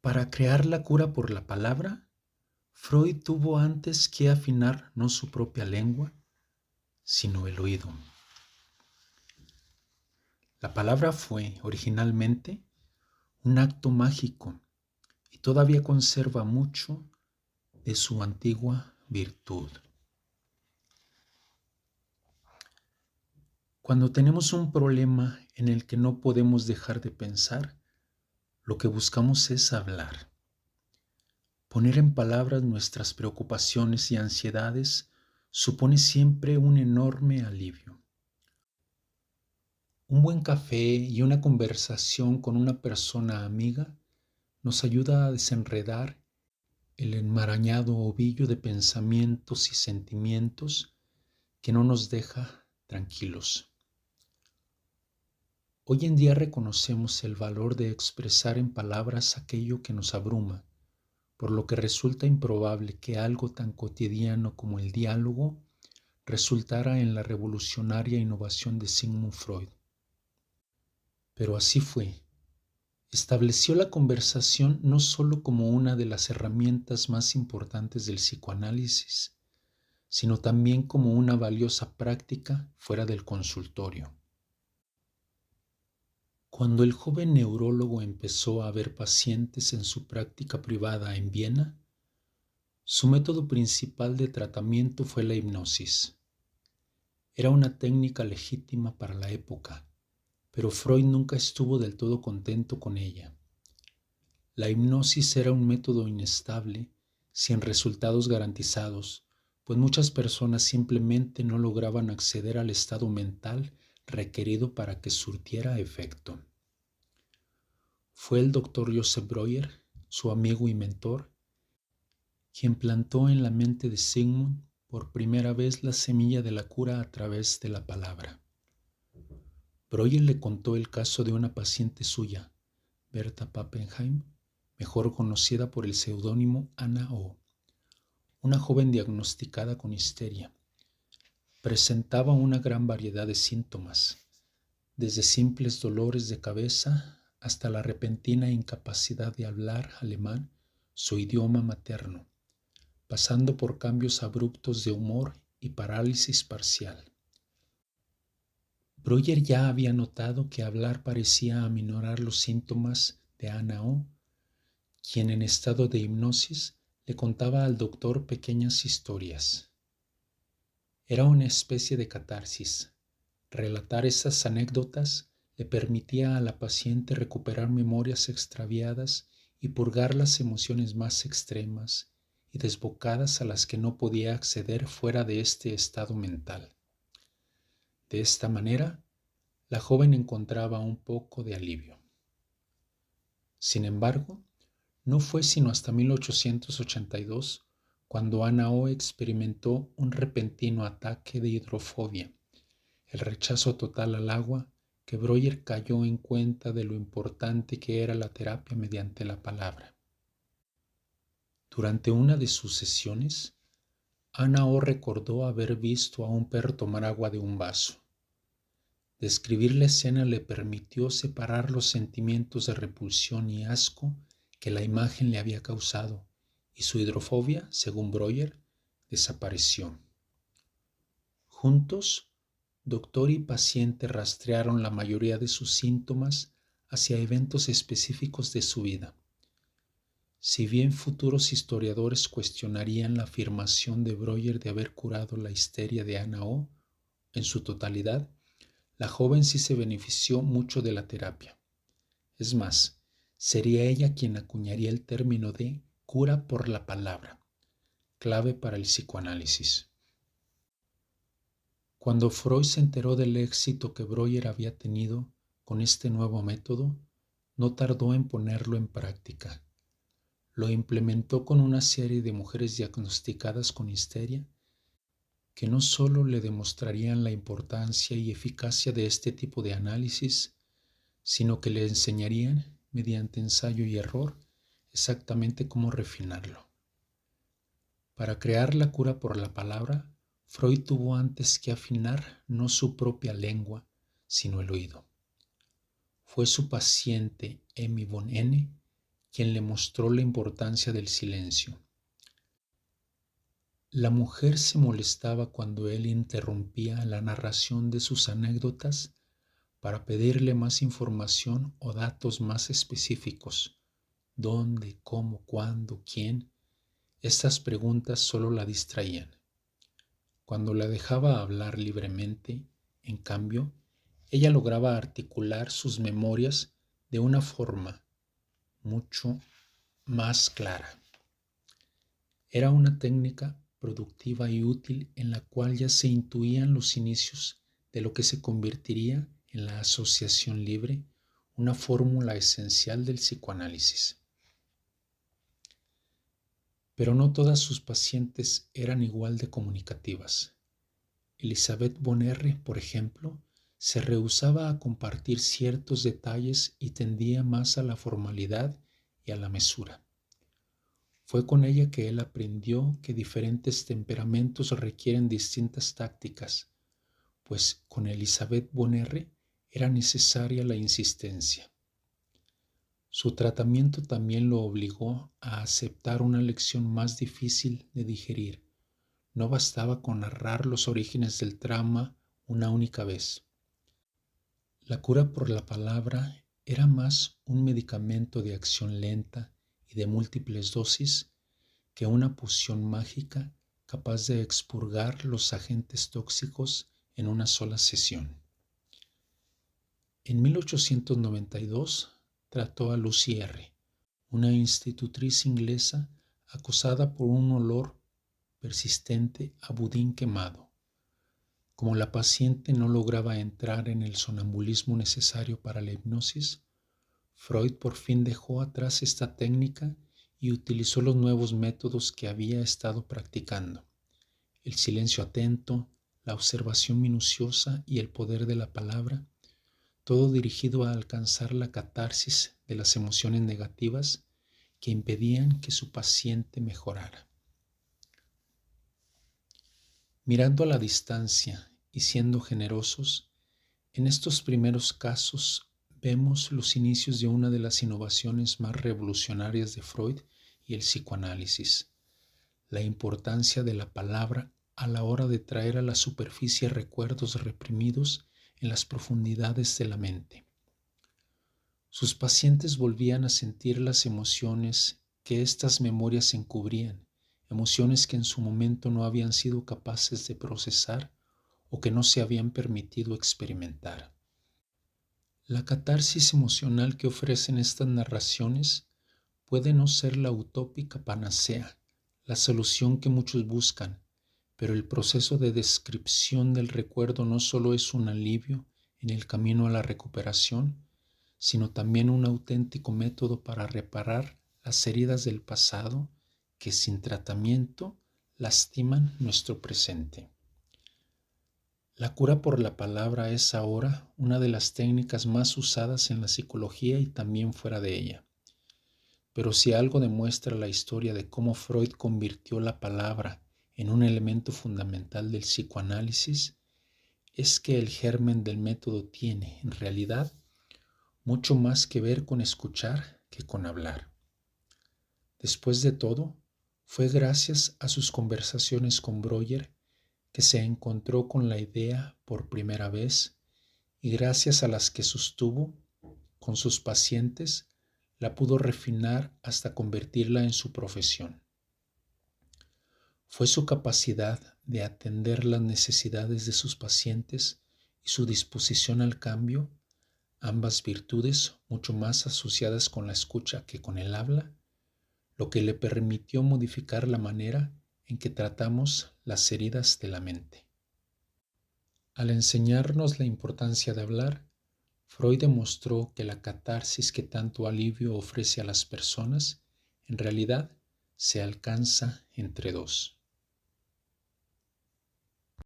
Para crear la cura por la palabra, Freud tuvo antes que afinar no su propia lengua, sino el oído. La palabra fue, originalmente, un acto mágico y todavía conserva mucho de su antigua virtud. Cuando tenemos un problema en el que no podemos dejar de pensar, lo que buscamos es hablar. Poner en palabras nuestras preocupaciones y ansiedades supone siempre un enorme alivio. Un buen café y una conversación con una persona amiga nos ayuda a desenredar el enmarañado ovillo de pensamientos y sentimientos que no nos deja tranquilos. Hoy en día reconocemos el valor de expresar en palabras aquello que nos abruma, por lo que resulta improbable que algo tan cotidiano como el diálogo resultara en la revolucionaria innovación de Sigmund Freud. Pero así fue. Estableció la conversación no solo como una de las herramientas más importantes del psicoanálisis, sino también como una valiosa práctica fuera del consultorio. Cuando el joven neurólogo empezó a ver pacientes en su práctica privada en Viena, su método principal de tratamiento fue la hipnosis. Era una técnica legítima para la época, pero Freud nunca estuvo del todo contento con ella. La hipnosis era un método inestable, sin resultados garantizados, pues muchas personas simplemente no lograban acceder al estado mental requerido para que surtiera efecto. Fue el doctor Joseph Breuer, su amigo y mentor, quien plantó en la mente de Sigmund por primera vez la semilla de la cura a través de la palabra. Breuer le contó el caso de una paciente suya, Berta Pappenheim, mejor conocida por el seudónimo Anna O., una joven diagnosticada con histeria. Presentaba una gran variedad de síntomas, desde simples dolores de cabeza hasta la repentina incapacidad de hablar alemán, su idioma materno, pasando por cambios abruptos de humor y parálisis parcial. Breuer ya había notado que hablar parecía aminorar los síntomas de Anna O., quien en estado de hipnosis le contaba al doctor pequeñas historias. Era una especie de catarsis. Relatar esas anécdotas le permitía a la paciente recuperar memorias extraviadas y purgar las emociones más extremas y desbocadas a las que no podía acceder fuera de este estado mental. De esta manera, la joven encontraba un poco de alivio. Sin embargo, no fue sino hasta 1882 cuando Anna O. experimentó un repentino ataque de hidrofobia, el rechazo total al agua, que Breuer cayó en cuenta de lo importante que era la terapia mediante la palabra. Durante una de sus sesiones, Anna O. recordó haber visto a un perro tomar agua de un vaso. Describir la escena le permitió separar los sentimientos de repulsión y asco que la imagen le había causado, y su hidrofobia, según Breuer, desapareció. Juntos, doctor y paciente rastrearon la mayoría de sus síntomas hacia eventos específicos de su vida. Si bien futuros historiadores cuestionarían la afirmación de Breuer de haber curado la histeria de Anna O. en su totalidad, la joven sí se benefició mucho de la terapia. Es más, sería ella quien acuñaría el término de cura por la palabra, clave para el psicoanálisis. Cuando Freud se enteró del éxito que Breuer había tenido con este nuevo método, no tardó en ponerlo en práctica. Lo implementó con una serie de mujeres diagnosticadas con histeria que no solo le demostrarían la importancia y eficacia de este tipo de análisis, sino que le enseñarían, mediante ensayo y error, exactamente cómo refinarlo. Para crear la cura por la palabra, Freud tuvo antes que afinar no su propia lengua, sino el oído. Fue su paciente Emmy von Enne quien le mostró la importancia del silencio. La mujer se molestaba cuando él interrumpía la narración de sus anécdotas para pedirle más información o datos más específicos. ¿Dónde, cómo, cuándo, quién? Estas preguntas solo la distraían. Cuando la dejaba hablar libremente, en cambio, ella lograba articular sus memorias de una forma mucho más clara. Era una técnica productiva y útil en la cual ya se intuían los inicios de lo que se convertiría en la asociación libre, una fórmula esencial del psicoanálisis. Pero no todas sus pacientes eran igual de comunicativas. Elizabeth von R., por ejemplo, se rehusaba a compartir ciertos detalles y tendía más a la formalidad y a la mesura. Fue con ella que él aprendió que diferentes temperamentos requieren distintas tácticas, pues con Elizabeth von R. era necesaria la insistencia. Su tratamiento también lo obligó a aceptar una lección más difícil de digerir. No bastaba con narrar los orígenes del trauma una única vez. La cura por la palabra era más un medicamento de acción lenta y de múltiples dosis que una poción mágica capaz de expurgar los agentes tóxicos en una sola sesión. En 1892 trató a Lucy R., una institutriz inglesa acosada por un olor persistente a budín quemado. Como la paciente no lograba entrar en el sonambulismo necesario para la hipnosis, Freud por fin dejó atrás esta técnica y utilizó los nuevos métodos que había estado practicando: el silencio atento, la observación minuciosa y el poder de la palabra, todo dirigido a alcanzar la catarsis de las emociones negativas que impedían que su paciente mejorara. Mirando a la distancia y siendo generosos, en estos primeros casos vemos los inicios de una de las innovaciones más revolucionarias de Freud y el psicoanálisis: la importancia de la palabra a la hora de traer a la superficie recuerdos reprimidos en las profundidades de la mente. Sus pacientes volvían a sentir las emociones que estas memorias encubrían, emociones que en su momento no habían sido capaces de procesar o que no se habían permitido experimentar. La catarsis emocional que ofrecen estas narraciones puede no ser la utópica panacea, la solución que muchos buscan, pero el proceso de descripción del recuerdo no solo es un alivio en el camino a la recuperación, sino también un auténtico método para reparar las heridas del pasado que sin tratamiento lastiman nuestro presente. La cura por la palabra es ahora una de las técnicas más usadas en la psicología y también fuera de ella. Pero si algo demuestra la historia de cómo Freud convirtió la palabra en un elemento fundamental del psicoanálisis, es que el germen del método tiene, en realidad, mucho más que ver con escuchar que con hablar. Después de todo, fue gracias a sus conversaciones con Breuer que se encontró con la idea por primera vez, y gracias a las que sostuvo con sus pacientes, la pudo refinar hasta convertirla en su profesión. Fue su capacidad de atender las necesidades de sus pacientes y su disposición al cambio, ambas virtudes mucho más asociadas con la escucha que con el habla, lo que le permitió modificar la manera en que tratamos las heridas de la mente. Al enseñarnos la importancia de hablar, Freud demostró que la catarsis que tanto alivio ofrece a las personas, en realidad se alcanza entre dos.